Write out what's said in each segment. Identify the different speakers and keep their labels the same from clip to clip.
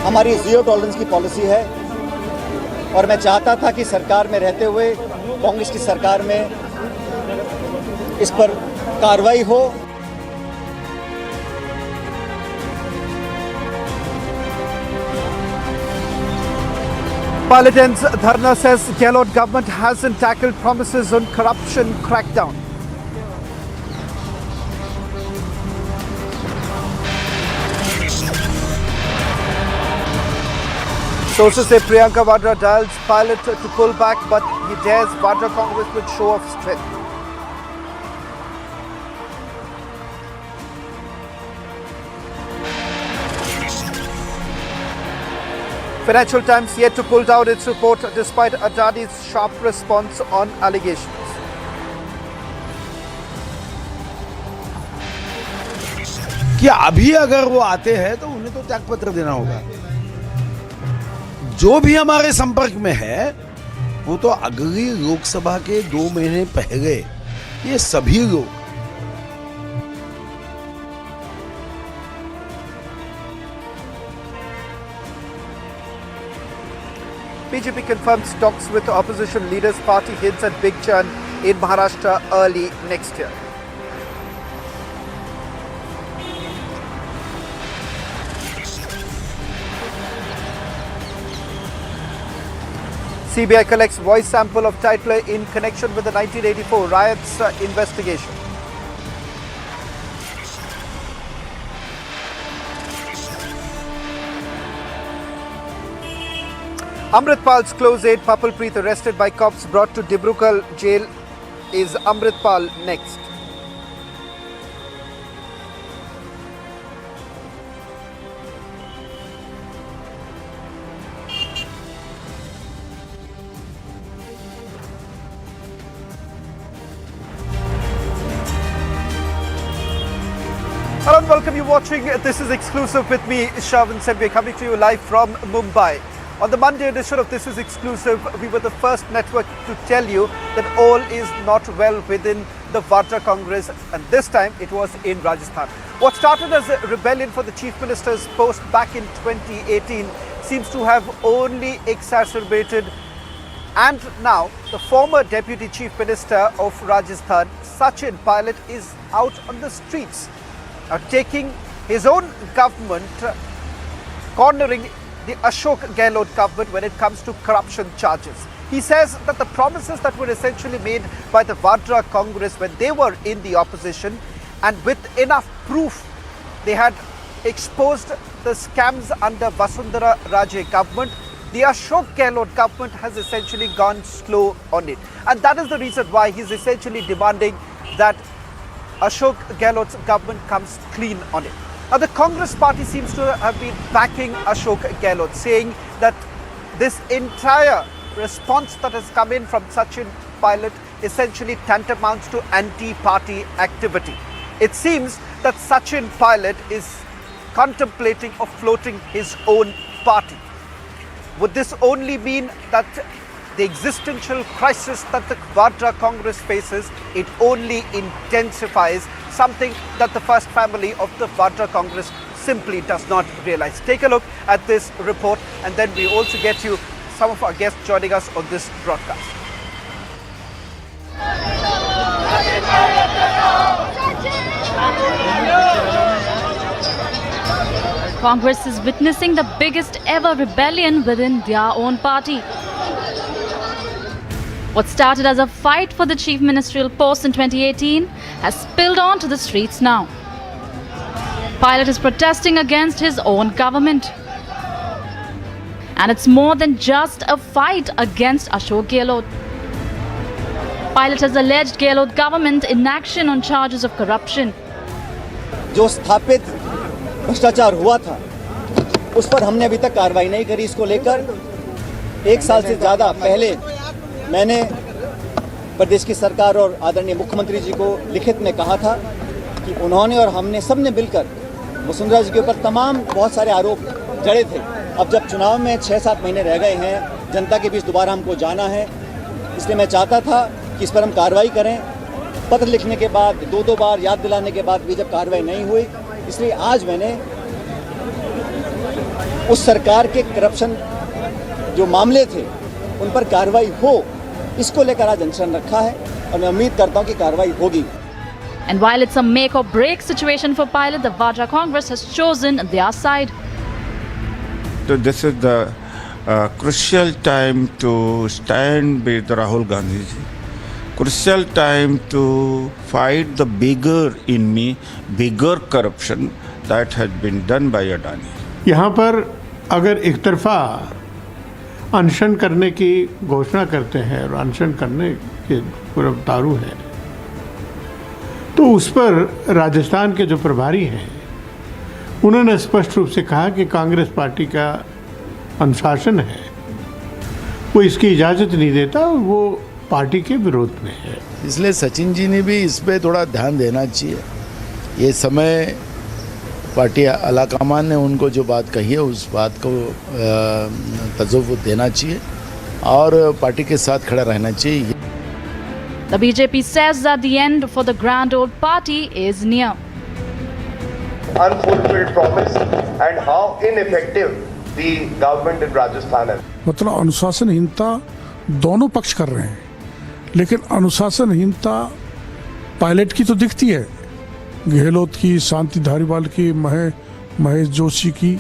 Speaker 1: हमारी zero tolerance की policy है और मैं चाहता था कि सरकार में रहते हुए कांग्रेस की सरकार में इस पर कार्रवाई हो।
Speaker 2: Pilot ends Dharna says Gehlot government hasn't tackled promises on corruption crackdown. Sources say Priyanka Vadra dials Pilot to pull back, but he dares Vadra Congress with show of strength. Financial Times yet to pull down its report despite Adani's sharp response on allegations.
Speaker 3: कि अभी अगर वो आते हैं तो उन्हें तो त्यागपत्र देना होगा। जो भी हमारे संपर्क में है वो तो अगली लोकसभा के 2 महीने पहले ये सभी लोग
Speaker 2: BJP confirms talks with opposition leaders. Party hints at big churn in Maharashtra early next year. CBI collects voice sample of titler in connection with the 1984 riots investigation. Amritpal's close aide Papalpreet arrested by cops, brought to Dibrukal jail. Is Amritpal next? Hello and welcome. You're watching This Is Exclusive with me, Shravan Sen. We're coming to you live from Mumbai. On the Monday edition of This Is Exclusive, we were the first network to tell you that all is not well within the Vadra Congress, and this time it was in Rajasthan. What started as a rebellion for the Chief Minister's post back in 2018 seems to have only exacerbated, and now the former Deputy Chief Minister of Rajasthan, Sachin Pilot, is out on the streets, taking his own government, cornering the Ashok Gehlot government when it comes to corruption charges. He says that the promises that were essentially made by the Vadra Congress when they were in the opposition, and with enough proof, they had exposed the scams under Vasundhara Raje government. The Ashok Gehlot government has essentially gone slow on it. And that is the reason why he's essentially demanding that Ashok Gehlot's government comes clean on it. Now, the Congress party seems to have been backing Ashok Gehlot, saying that this entire response that has come in from Sachin Pilot essentially tantamounts to anti-party activity. It seems that Sachin Pilot is contemplating of floating his own party. Would this only mean that the existential crisis that the Vadra Congress faces, it only intensifies, something that the first family of the Vadra Congress simply does not realize? Take a look at this report, and then we also get you some of our guests joining us on this broadcast.
Speaker 4: Congress is witnessing the biggest ever rebellion within their own party. What started as a fight for the chief ministerial post in 2018 has spilled onto the streets now. Pilot is protesting against his own government. And it's more than just a fight against Ashok Gehlot. Pilot has alleged Gehlot government inaction on charges of corruption.
Speaker 1: जो स्थापित भ्रष्टाचार हुआ था उस पर हमने अभी तक कार्रवाई नहीं करी। इसको लेकर 1 साल से ज़्यादा पहले मैंने प्रदेश की सरकार और आदरणीय मुख्यमंत्री जी को लिखित में कहा था कि उन्होंने और हमने सबने मिलकर वसुंधरा जी के ऊपर तमाम बहुत सारे आरोप जड़े थे। अब जब चुनाव में 6-7 महीने रह गए हैं, जनता के बीच दोबारा हमको जाना है, इसलिए मैं चाहता था कि इस पर हम कार्रवाई करें। पत्र लिखने के बाद 2 बार याद दिलाने के बाद भी जब कार्रवाई नहीं हुई, इसलिए आज मैंने उस सरकार के करप्शन जो मामले थे उन पर कार्रवाई हो, इसको लेकर आज अनशन रखा है और मैं उम्मीद करता हूं कि कार्रवाई होगी।
Speaker 4: And while it's a make or break situation for Pilot, the Vadra Congress has chosen their side.
Speaker 5: So this is the crucial time to stand with Rahul Gandhi ji. Crucial time to fight the bigger enemy, bigger corruption that has been done by Adani.
Speaker 6: यहाँ पर अगर एक तरफा अनशन करने की घोषणा करते हैं और अनशन करने के पूरा उतारू है, तो उस पर राजस्थान के जो प्रभारी हैं उन्होंने स्पष्ट रूप से कहा कि कांग्रेस पार्टी का अनुशासन है, वो इसकी इजाज़त नहीं देता, वो पार्टी के विरोध में है।
Speaker 3: इसलिए सचिन जी ने भी इस पे थोड़ा ध्यान देना चाहिए। ये समय पार्टी आलाकमान ने उनको जो बात कही है उस बात को तजुर्बा देना चाहिए और पार्टी के साथ खड़ा रहना चाहिए।
Speaker 4: The BJP says that the end for the grand old party is near.
Speaker 7: Unfulfilled promise and how ineffective the government in Rajasthan is.
Speaker 8: मतलब अनुशासनहीनता दोनों पक्ष कर रहे हैं, लेकिन अनुशासनहीनता पायलट की तो दिखती है, गहलोत की, शांति धारीवाल की, महेश जोशी की,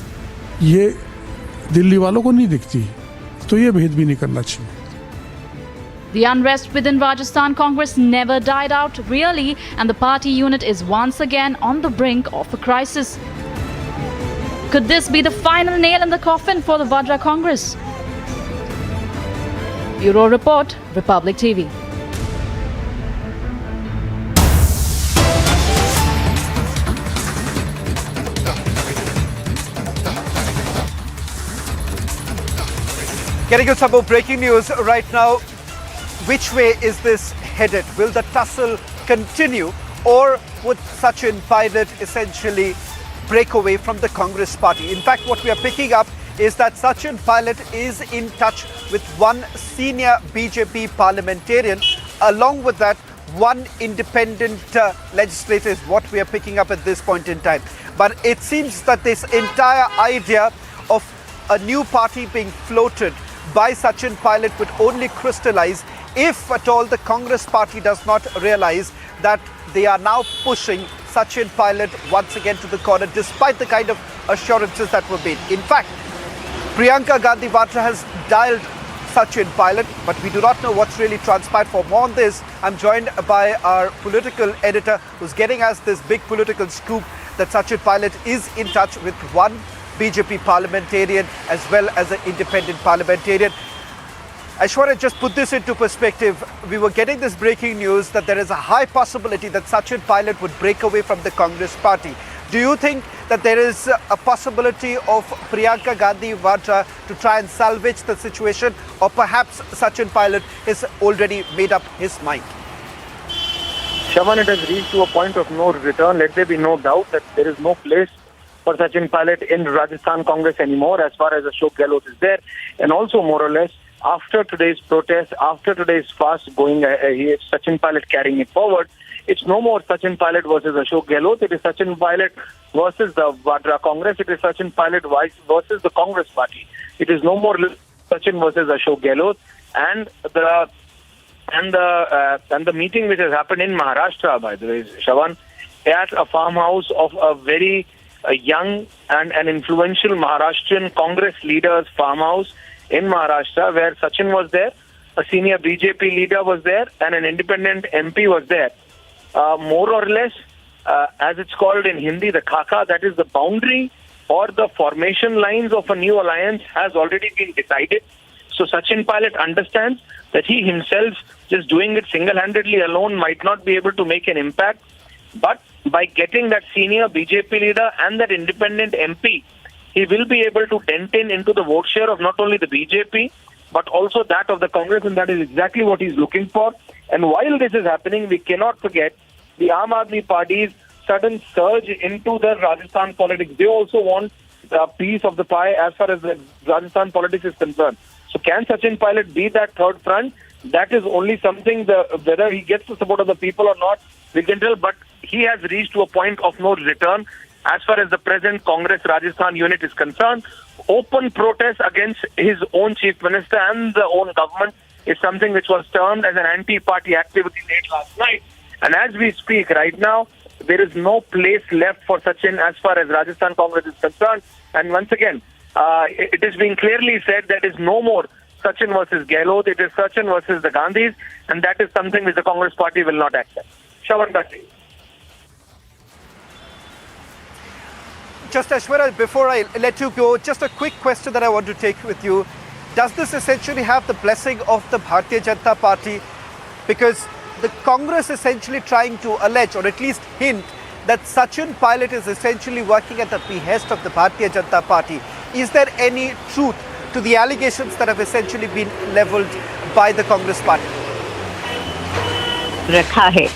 Speaker 8: ये दिल्ली वालों को नहीं दिखती, तो ये भेद भी नहीं करना चाहिए।
Speaker 4: The unrest within Rajasthan Congress never died out really, and the party unit is once again on the brink of a crisis. Could this be the final nail in the coffin for the Vadra Congress? Bureau Report, Republic TV.
Speaker 2: Getting you some more breaking news right now. Which way is this headed? Will the tussle continue, or would Sachin Pilot essentially break away from the Congress party? In fact, what we are picking up is that Sachin Pilot is in touch with one senior BJP parliamentarian. Along with that, one independent legislator is what we are picking up at this point in time. But it seems that this entire idea of a new party being floated by Sachin Pilot would only crystallize if at all the Congress party does not realize that they are now pushing Sachin Pilot once again to the corner, despite the kind of assurances that were made. In fact, Priyanka Gandhi Vatra has dialed Sachin Pilot, but we do not know what's really transpired. For more on this, I'm joined by our political editor who's getting us this big political scoop that Sachin Pilot is in touch with one BJP parliamentarian as well as an independent parliamentarian. Aishwarya, just put this into perspective. We were getting this breaking news that there is a high possibility that Sachin Pilot would break away from the Congress party. Do you think that there is a possibility of Priyanka Gandhi Vatra to try and salvage the situation, or perhaps Sachin Pilot has already made up his mind?
Speaker 7: Shaman, it has reached to a point of no return. Let there be no doubt that there is no place for Sachin Pilot in Rajasthan Congress anymore as far as Ashok Gehlot is there. And also, more or less, after today's protest, after today's fast going, Sachin Pilot carrying it forward, it's no more Sachin Pilot versus Ashok Gehlot. It is Sachin Pilot versus the Vadra Congress. It is Sachin Pilot versus the Congress party. It is no more Sachin versus Ashok Gehlot. And the meeting which has happened in Maharashtra, by the way, Shavan, at a farmhouse of a very young and an influential Maharashtrian Congress leader's farmhouse in Maharashtra, where Sachin was there, a senior BJP leader was there, and an independent MP was there. More or less, as it's called in Hindi, the khaka, that is the boundary or the formation lines of a new alliance, has already been decided. So Sachin Pilot understands that he himself, just doing it single-handedly alone, might not be able to make an impact. But by getting that senior BJP leader and that independent MP, he will be able to dent into the vote share of not only the BJP, but also that of the Congress, and that is exactly what he's looking for. And while this is happening, we cannot forget the Aam Aadmi Party's sudden surge into the Rajasthan politics. They also want a piece of the pie as far as the Rajasthan politics is concerned. So can Sachin Pilot be that third front? That is only something, whether he gets the support of the people or not, we can tell, but he has reached to a point of no return as far as the present Congress Rajasthan unit is concerned. open protest against his own chief minister and the own government is something which was termed as an anti-party activity late last night. And as we speak right now, there is no place left for Sachin as far as Rajasthan Congress is concerned. And once again, it is being clearly said that is no more Sachin versus Gehlot. It is Sachin versus the Gandhis, and that is something which the Congress party will not accept. Shravan, back to you.
Speaker 2: Just Aishwarya, before I let you go, just a quick question that I want to take with you. Does this essentially have the blessing of the Bharatiya Janata Party? Because the Congress essentially trying to allege, or at least hint, that Sachin Pilot is essentially working at the behest of the Bharatiya Janata Party. Is there any truth to the allegations that have essentially been levelled by the Congress party?
Speaker 9: रखा है।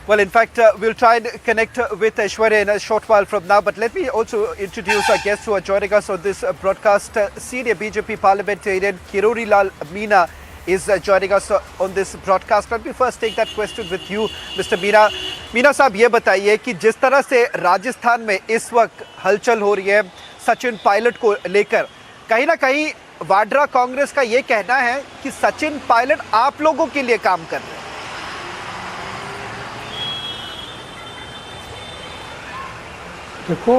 Speaker 2: Well, in fact, we'll try and connect with Aishwarya in a short while from now. But let me also introduce our guests who are joining us on this broadcast. Senior BJP parliamentarian Kirori Lal Meena is joining us on this broadcast. Let me first take that question with you, Mr. Meena. Meena साहब, ये बताइए कि जिस तरह से राजस्थान में इस वक्त हलचल हो रही है सचिन पायलट को लेकर, कहीं ना कहीं वाड्रा कांग्रेस का ये कहना है कि सचिन पायलट आप लोगों के लिए काम कर रहे हैं।
Speaker 8: देखो,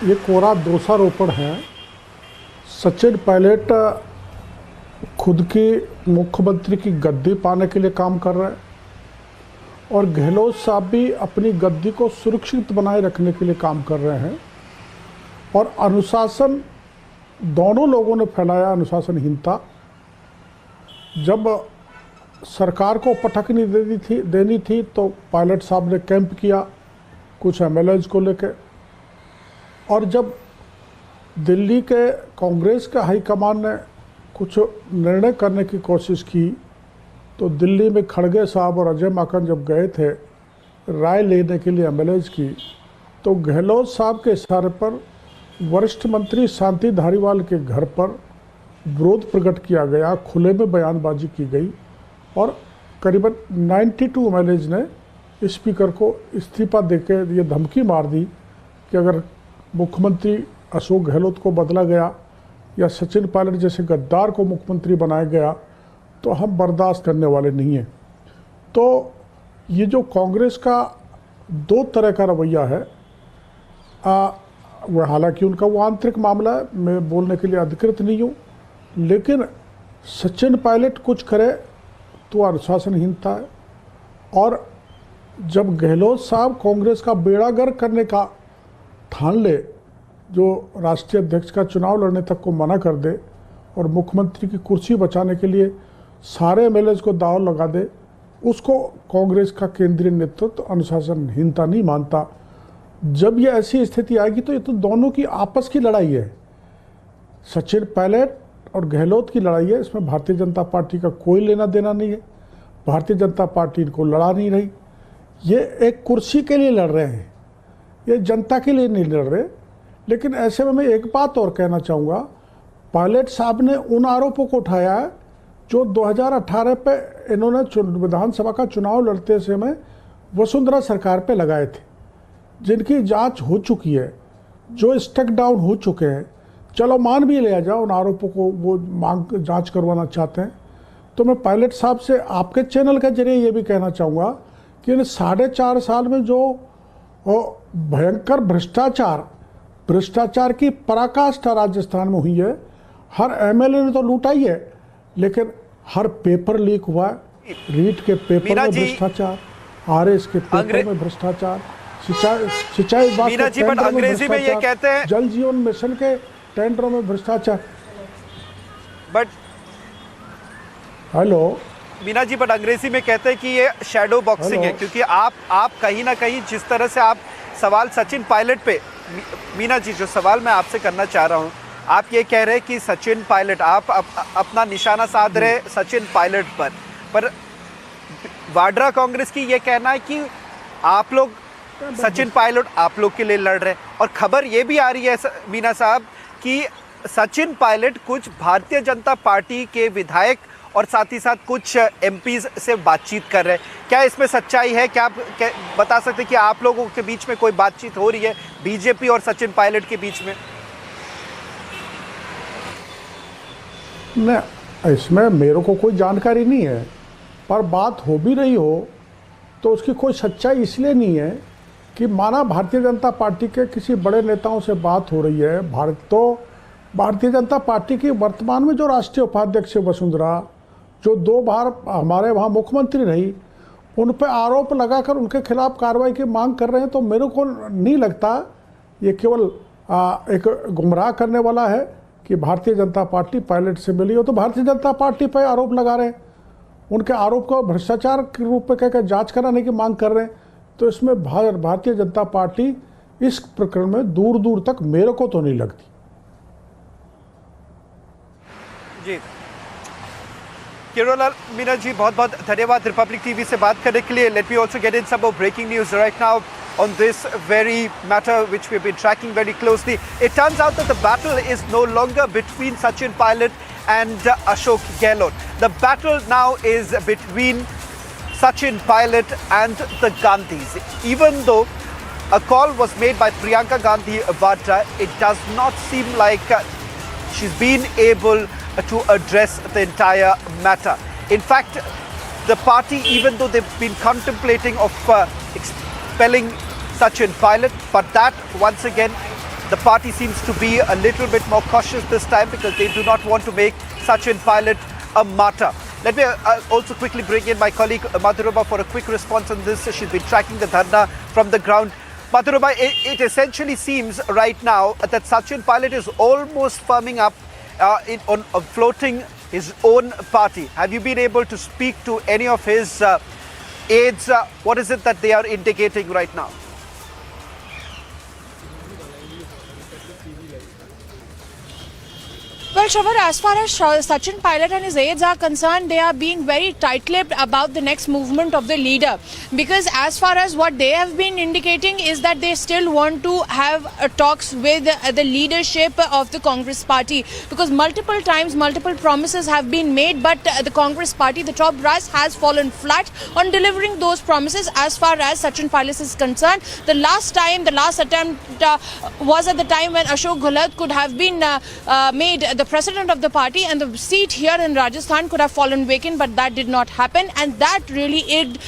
Speaker 8: ये कोरा दोषारोपण है। सचिन पायलट खुद की मुख्यमंत्री की गद्दी पाने के लिए काम कर रहे हैं और गहलोत साहब भी अपनी गद्दी को सुरक्षित बनाए रखने के लिए काम कर रहे हैं। और अनुशासन दोनों लोगों ने फैलाया अनुशासनहीनता। जब सरकार को पटक नहीं देनी थी तो पायलट साहब ने कैंप किया कुछ एमएलएज को लेकर, और जब दिल्ली के कांग्रेस के हाईकमान ने कुछ निर्णय करने की कोशिश की तो दिल्ली में खड़गे साहब और अजय माकन जब गए थे राय लेने के लिए एमएलएज की, तो गहलोत साहब के इशारे पर वरिष्ठ मंत्री शांति धारीवाल के घर पर विरोध प्रकट किया गया, खुले में बयानबाजी की गई और करीबन 92 एमएलएज ने स्पीकर को इस्तीफा देकर ये धमकी मार दी कि अगर मुख्यमंत्री अशोक गहलोत को बदला गया या सचिन पायलट जैसे गद्दार को मुख्यमंत्री बनाया गया तो हम बर्दाश्त करने वाले नहीं हैं। तो ये जो कांग्रेस का दो तरह का रवैया है, वह हालांकि उनका वो आंतरिक मामला है, मैं बोलने के लिए अधिकृत नहीं हूँ, लेकिन सचिन पायलट कुछ करे तो अनुशासनहीनता है। और जब गहलोत साहब कांग्रेस का बेड़ा गर्क करने का ठान ले, जो राष्ट्रीय अध्यक्ष का चुनाव लड़ने तक को मना कर दे और मुख्यमंत्री की कुर्सी बचाने के लिए सारे एमएलएज को दाव लगा दे, उसको कांग्रेस का केंद्रीय नेतृत्व अनुशासनहीनता नहीं मानता। जब ये ऐसी स्थिति आएगी तो ये तो दोनों की आपस की लड़ाई है, सचिन पायलट और गहलोत की लड़ाई है। इसमें भारतीय जनता पार्टी का कोई लेना देना नहीं है। भारतीय जनता पार्टी इनको लड़ा नहीं रही, ये एक कुर्सी के लिए लड़ रहे हैं, ये जनता के लिए नहीं लड़ रहे। लेकिन ऐसे में मैं एक बात और कहना चाहूँगा, पायलट साहब ने उन आरोपों को उठाया है जो 2018 पे इन्होंने विधानसभा का चुनाव लड़ते समय वसुंधरा सरकार पे लगाए थे, जिनकी जांच हो चुकी है, जो स्टेक डाउन हो चुके हैं। चलो मान भी लिया जाए उन आरोपों को, वो मांग जांच करवाना चाहते हैं। तो मैं पायलट साहब से आपके चैनल के जरिए ये भी कहना चाहूँगा कि इन 4.5 साल में जो भयंकर भ्रष्टाचार की पराकाष्ठा राजस्थान में हुई है, हर एमएलए ने तो लूटा ही है, लेकिन हर पेपर लीक हुआ है। रीट के पेपर में भ्रष्टाचार, आरएस के पेपर में भ्रष्टाचार, सिंचाई विभाग के टेंडरों में भ्रष्टाचार, जल जीवन मिशन के टेंडरों में भ्रष्टाचार।
Speaker 2: But
Speaker 8: hello
Speaker 2: Meena ji, but अंग्रेजी में कहते हैं कि ये शैडो बॉक्सिंग है, क्योंकि आप कहीं ना कहीं जिस तरह से आप सवाल सचिन पायलट पे, मीना जी जो सवाल मैं आपसे करना चाह रहा हूँ, आप ये कह रहे हैं कि सचिन पायलट, आप अपना निशाना साध रहे सचिन पायलट पर वाड्रा कांग्रेस की ये कहना है कि आप लोग सचिन पायलट आप लोग के लिए लड़ रहे हैं। और खबर ये भी आ रही है मीना साहब कि सचिन पायलट कुछ भारतीय जनता पार्टी के विधायक और साथ ही साथ कुछ एमपीज से बातचीत कर रहे हैं, क्या इसमें सच्चाई है? क्या आप बता सकते हैं कि आप लोगों के बीच में कोई बातचीत हो रही है बीजेपी और सचिन पायलट के बीच में?
Speaker 8: नहीं, इसमें मेरे को कोई जानकारी नहीं है, पर बात हो भी रही हो तो उसकी कोई सच्चाई इसलिए नहीं है कि माना भारतीय जनता पार्टी के किसी बड़े नेताओं से बात हो रही है। भारतीय जनता पार्टी की वर्तमान में जो राष्ट्रीय उपाध्यक्ष है वसुंधरा, जो 2 बार हमारे वहाँ मुख्यमंत्री रही, उन पर आरोप लगाकर उनके खिलाफ कार्रवाई की मांग कर रहे हैं, तो मेरे को नहीं लगता ये केवल एक गुमराह करने वाला है कि भारतीय जनता पार्टी पायलट से मिली हो तो भारतीय जनता पार्टी पर आरोप लगा रहे हैं, उनके आरोप को भ्रष्टाचार के रूप में कहकर जांच कराने की मांग कर रहे हैं। तो इसमें भारतीय जनता पार्टी इस प्रकरण में दूर दूर तक मेरे को तो नहीं लगती।
Speaker 2: जी किरोलाल मीना जी, बहुत बहुत धन्यवाद रिपब्लिक टीवी से बात करने के लिए। Let me also get in some more breaking news right now on this very matter which we've been tracking very closely. It turns out that the battle is no longer between Sachin Pilot and Ashok Gehlot. The battle now is between Sachin Pilot and the Gandhis. Even though a call was made by Priyanka Gandhi Vadra, it does not seem like she's been able to address the entire matter. In fact, the party, even though they've been contemplating of expelling Sachin Pilot, but that once again the party seems to be a little bit more cautious this time because they do not want to make Sachin Pilot a martyr. Let me also quickly bring in my colleague Madhuraba for a quick response on this. She's been tracking the dharna from the ground. Madhuraba, it essentially seems right now that Sachin Pilot is almost firming up on floating his own party. Have you been able to speak to any of his aides? What is it that they are indicating right now?
Speaker 9: Well, Shravan, as far as Sachin Pilot and his aides are concerned, they are being very tight-lipped about the next movement of the leader. Because as far as what they have been indicating is that they still want to have talks with the leadership of the Congress party. Because multiple times, multiple promises have been made, but the Congress party, the top brass, has fallen flat on delivering those promises as far as Sachin Pilot is concerned. The last attempt was at the time when Ashok Gehlot could have been made the president of the party, and the seat here in Rajasthan could have fallen vacant, but that did not happen, and that really egged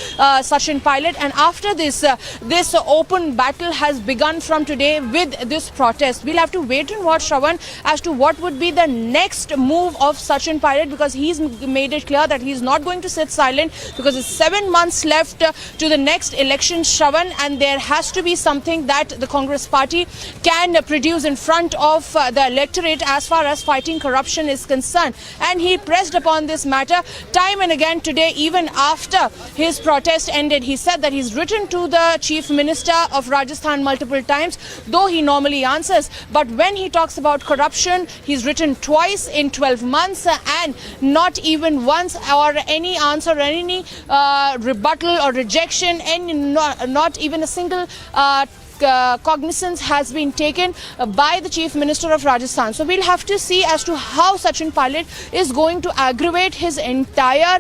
Speaker 9: Sachin Pilot. And after this, this open battle has begun from today with this protest. We'll have to wait and watch, Shravan, as to what would be the next move of Sachin Pilot, because he's made it clear that he's not going to sit silent, because it's 7 months left to the next election, Shravan, and there has to be something that the Congress party can produce in front of the electorate as far as fighting corruption is concerned. And he pressed upon this matter time and again today, even after his protest ended. He said that he's written to the Chief Minister of Rajasthan multiple times, though he normally answers. But when he talks about corruption, he's written twice in 12 months and not even once or any answer or any rebuttal or rejection, and not even a single cognizance has been taken by the Chief Minister of Rajasthan. So we'll have to see as to how Sachin Pilot is going to aggravate his entire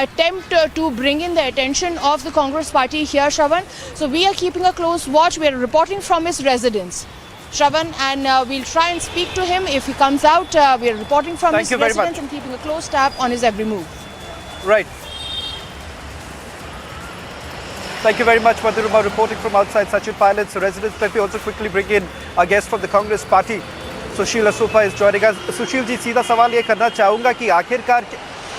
Speaker 9: attempt to bring in the attention of the Congress party here, Shravan. So we are keeping a close watch. We are reporting from his residence, Shravan, and we'll try and speak to him if he comes out. We are reporting from his residence and keeping a close tab on his every move.
Speaker 2: Right. Thank you very much, Madhuraba, reporting from outside Sachin Pilot's residence. Let me also quickly bring in a guest from the Congress party. Sushil Asupa is joining us. Sushil ji, सीधा सवाल ये करना चाहूँगा कि आखिरकार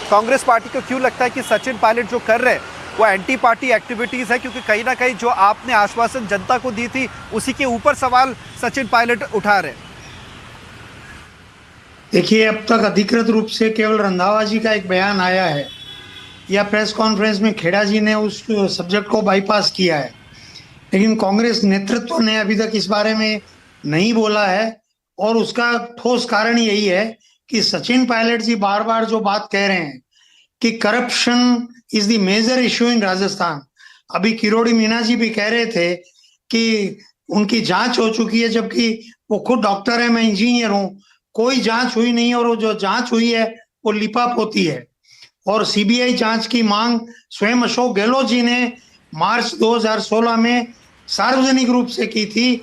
Speaker 2: Congress party को क्यों लगता है कि सचिन पायलट जो कर रहे हैं वो एंटी पार्टी एक्टिविटीज़ है, क्योंकि कहीं ना कहीं जो आपने आश्वासन जनता को दी थी उसी के ऊपर सवाल सचिन पायलट उठा रहे हैं।
Speaker 10: देखिए, अब तक अधिकृत रूप से केवल रंधावा जी का एक बयान आया है या प्रेस कॉन्फ्रेंस में खेड़ा जी ने उस सब्जेक्ट को बाईपास किया है, लेकिन कांग्रेस नेतृत्व ने अभी तक इस बारे में नहीं बोला है। और उसका ठोस कारण यही है कि सचिन पायलट जी बार बार जो बात कह रहे हैं कि corruption is the major issue in Rajasthan. अभी किरोड़ी मीना जी भी कह रहे थे कि उनकी जांच हो चुकी है, जबकि वो खुद डॉक्टर है, मैं इंजीनियर हूं, कोई जांच हुई नहीं और वो जो जांच हुई है वो लिपापोती है। और सीबीआई जांच की मांग स्वयं अशोक गहलोत जी ने मार्च 2016 में सार्वजनिक रूप से की थी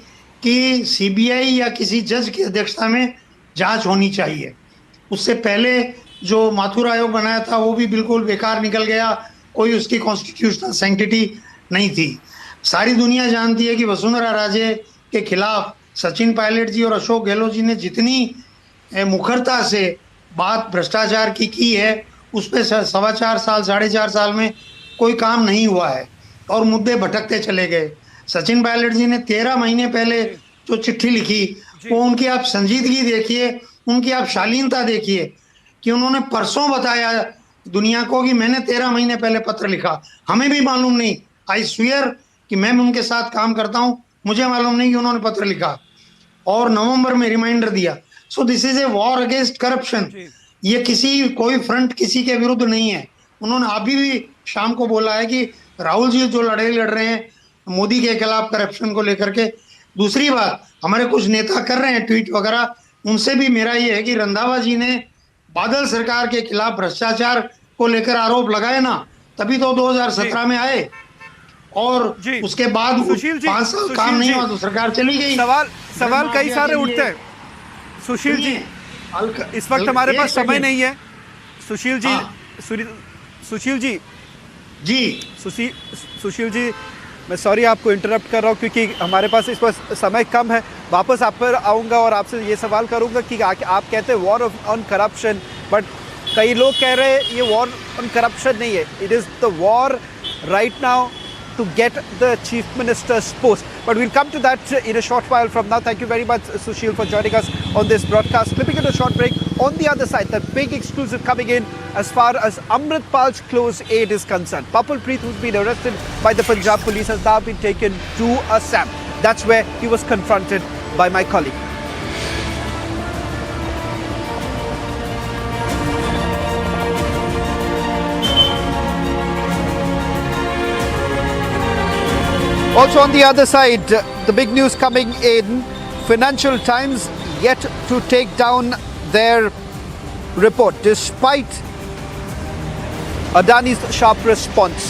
Speaker 10: कि सीबीआई या किसी जज की अध्यक्षता में जांच होनी चाहिए। उससे पहले जो माथुर आयोग बनाया था वो भी बिल्कुल बेकार निकल गया, कोई उसकी कॉन्स्टिट्यूशनल सैंक्टिटी नहीं थी। सारी दुनिया जानती है कि वसुंधरा राजे के खिलाफ सचिन पायलट जी और अशोक गहलोत जी ने जितनी मुखरता से बात भ्रष्टाचार की है, उस पर 4.25 साल 4.5 साल में कोई काम नहीं हुआ है और मुद्दे भटकते चले गए। सचिन पायलट जी ने 13 महीने पहले जो चिट्ठी लिखी, वो उनकी आप संजीदगी देखिए, उनकी आप शालीनता देखिए कि उन्होंने परसों बताया दुनिया को कि मैंने 13 महीने पहले पत्र लिखा, हमें भी मालूम नहीं। आई स्वेयर कि मैं उनके साथ काम करता हूं, मुझे मालूम नहीं कि उन्होंने पत्र लिखा और नवंबर में रिमाइंडर दिया। So this is a war against corruption. ये कोई फ्रंट किसी के विरुद्ध नहीं है। उन्होंने अभी भी शाम को बोला है कि राहुल जी जो लड़ाई लड़ रहे हैं मोदी के खिलाफ करप्शन को लेकर के। दूसरी बात, हमारे कुछ नेता कर रहे हैं ट्वीट वगैरह, उनसे भी मेरा ये है कि रंधावा जी ने बादल सरकार के खिलाफ भ्रष्टाचार को लेकर आरोप लगाए ना, तभी तो 2017 में आए और उसके बाद 5 साल काम नहीं हुआ तो सरकार चली गई।
Speaker 2: सवाल कई सारे उठते हैं सुशील जी, इस वक्त हमारे पास समय नहीं है। सुशील जी, सुशील जी सुशील जी, मैं सॉरी आपको इंटरप्ट कर रहा हूँ क्योंकि हमारे पास इस वक्त समय कम है। वापस आप पर आऊँगा और आपसे ये सवाल करूँगा कि आप कहते हैं वॉर ऑन करप्शन, बट कई लोग कह रहे हैं ये वॉर ऑन करप्शन नहीं है, it is the war right now to get the chief minister's post. But we'll come to that in a short while from now. Thank you very much, Sushil, for joining us on this broadcast. Clipping at a short break. On the other side, the big exclusive coming in as far as Amritpal's close aide is concerned. Papul Preet, who's been arrested by the Punjab police, has now been taken to Assam. That's where he was confronted by my colleague. Also on the other side, the big news coming in, Financial Times yet to take down their report despite Adani's sharp response.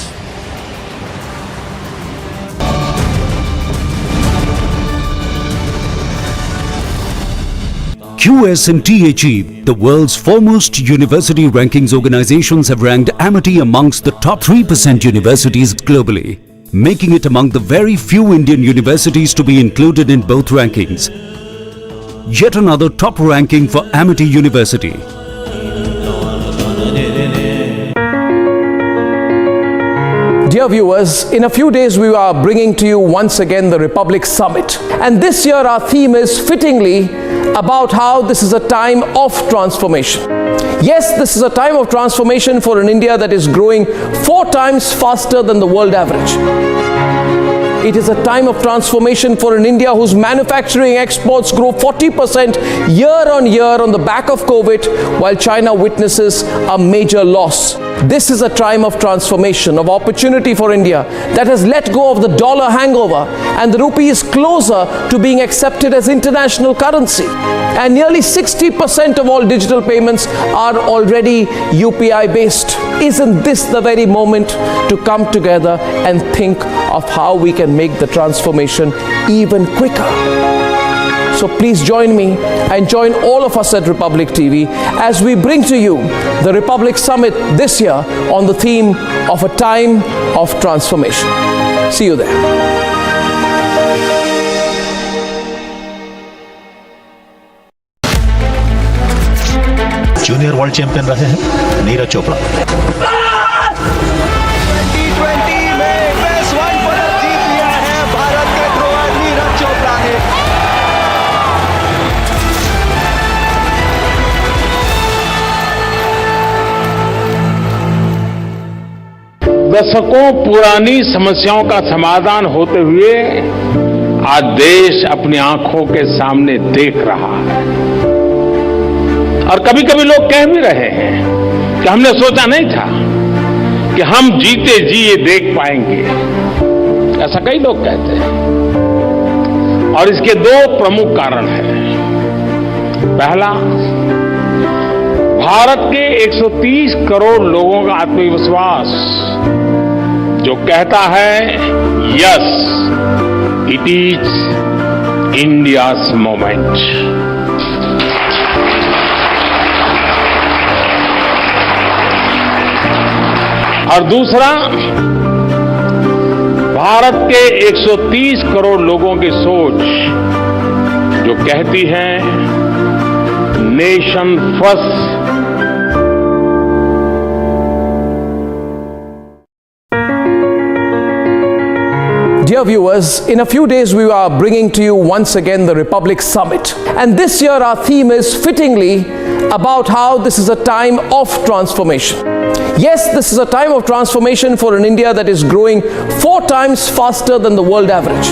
Speaker 11: QS&THE, the world's foremost university rankings organizations, have ranked Amity amongst the top 3% universities globally, making it among the very few Indian universities to be included in both rankings. Yet another top ranking for Amity University.
Speaker 12: Dear viewers, in a few days we are bringing to you once again the Republic Summit. And this year our theme is fittingly about how this is a time of transformation. Yes, this is a time of transformation for an India that is growing 4 times faster than the world average. It is a time of transformation for an India whose manufacturing exports grow 40% year on year on the back of COVID, while China witnesses a major loss. This is a time of transformation, of opportunity for India that has let go of the dollar hangover, and the rupee is closer to being accepted as international currency. And nearly 60% of all digital payments are already UPI based. Isn't this the very moment to come together and think of how we can make the transformation even quicker? So please join me and join all of us at Republic TV as we bring to you the Republic Summit this year on the theme of a time of transformation. See you there.
Speaker 13: Junior world champion रहे हैं Neeraj Chopra.
Speaker 2: T20 में best one पदक जीत लिया है भारत के thrower Neeraj Chopra ने।
Speaker 14: दशकों पुरानी समस्याओं का समाधान होते हुए आज देश अपनी आंखों के सामने देख रहा है। और कभी कभी लोग कह भी रहे हैं कि हमने सोचा नहीं था कि हम जीते जी ये देख पाएंगे, ऐसा कई लोग कहते हैं। और इसके दो प्रमुख कारण हैं। पहला, भारत के 130 करोड़ लोगों का आत्मविश्वास जो कहता है yes, it is India's moment. और दूसरा, भारत के 130 करोड़ लोगों की सोच जो कहती है nation first.
Speaker 12: Dear viewers, in a few days we are bringing to you once again the Republic Summit. And this year our theme is fittingly about how this is a time of transformation. Yes, this is a time of transformation for an India that is growing 4 times faster than the world average.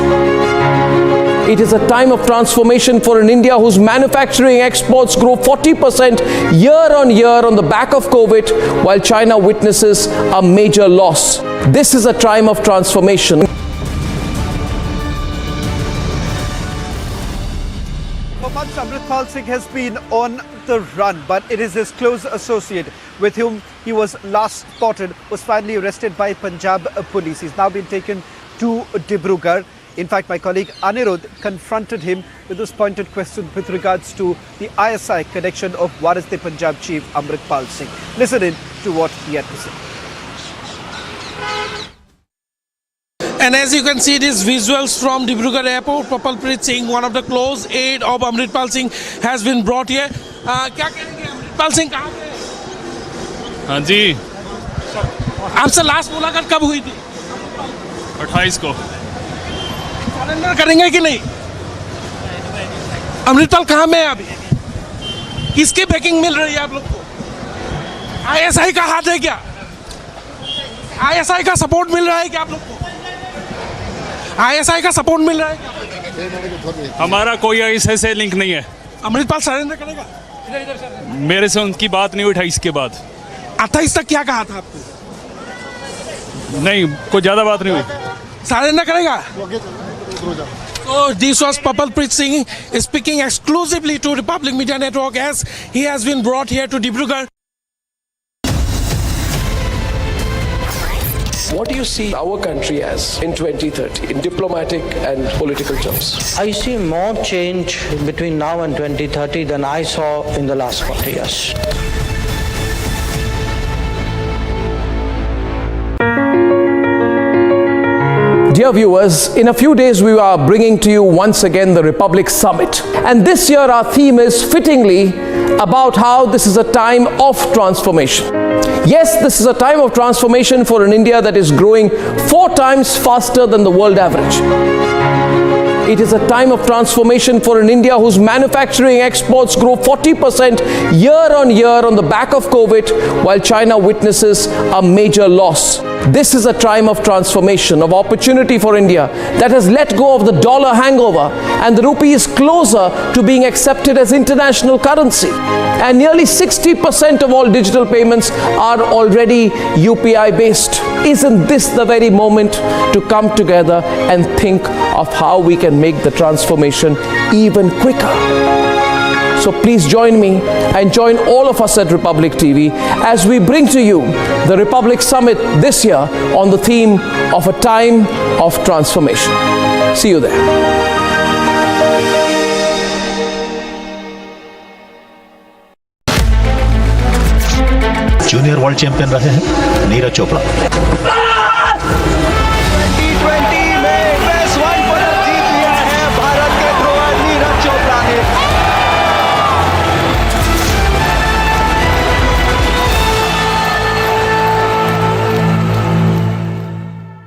Speaker 12: It is a time of transformation for an India whose manufacturing exports grow 40% year on year on the back of COVID, while China witnesses a major loss. This is a time of transformation.
Speaker 2: For months, Amritpal Singh has been on the run, but it is his close associate with whom he was last spotted was finally arrested by Punjab police. He's now been taken to Dibrugarh. In fact, my colleague Anirudh confronted him with this pointed question with regards to the ISI connection of what is the Punjab chief Amritpal Singh. Listen in to what he had to say.
Speaker 15: And as you can see, these visuals from Dibrugarh Airport, Prapalpreet Singh, one of the close aide of Amritpal Singh, has been brought here. क्या कहेंगे अमृतपाल सिंह कहाँ पे?
Speaker 16: हाँ जी,
Speaker 15: आपसे last मुलाकात कब हुई थी?
Speaker 16: 28 को।
Speaker 15: सरेंडर करेंगे कि नहीं? अमृतपाल कहाँ में है अभी? किसकी बैकिंग मिल रही है आप लोग को? ISI का हाथ है क्या? ISI का सपोर्ट मिल रहा है क्या आप लोग को? ISI का सपोर्ट मिल रहा है क्या?
Speaker 16: हमारा कोई ऐसे से लिंक नहीं है।
Speaker 15: अमृतपाल सरेंडर करेगा?
Speaker 16: मेरे से उनकी बात नहीं हुई 28 के बाद।
Speaker 15: 28 तक क्या कहा था आपको?
Speaker 16: नहीं, कोई ज़्यादा बात नहीं हुई।
Speaker 15: सरेंडर करेगा? So this was Prapalpreet Singh speaking exclusively to Republic Media Network as he has been brought here to Dibrugarh.
Speaker 12: What do you see our country as in 2030 in diplomatic and political terms?
Speaker 17: I see more change between now and 2030 than I saw in the last 40 years.
Speaker 12: Dear viewers, in a few days we are bringing to you once again the Republic Summit. And this year our theme is fittingly about how this is a time of transformation. Yes, this is a time of transformation for an India that is growing 4 times faster than the world average. It is a time of transformation for an India whose manufacturing exports grow 40% year on year on the back of COVID, while China witnesses a major loss. This is a time of transformation, of opportunity for India that has let go of the dollar hangover, and the rupee is closer to being accepted as international currency. And nearly 60% of all digital payments are already UPI based. Isn't this the very moment to come together and think of how we can make the transformation even quicker? So please join me and join all of us at Republic TV as we bring to you the Republic Summit this year on the theme of a time of transformation. See you there.
Speaker 13: Junior world champion रहे हैं नीरज चोपड़ा।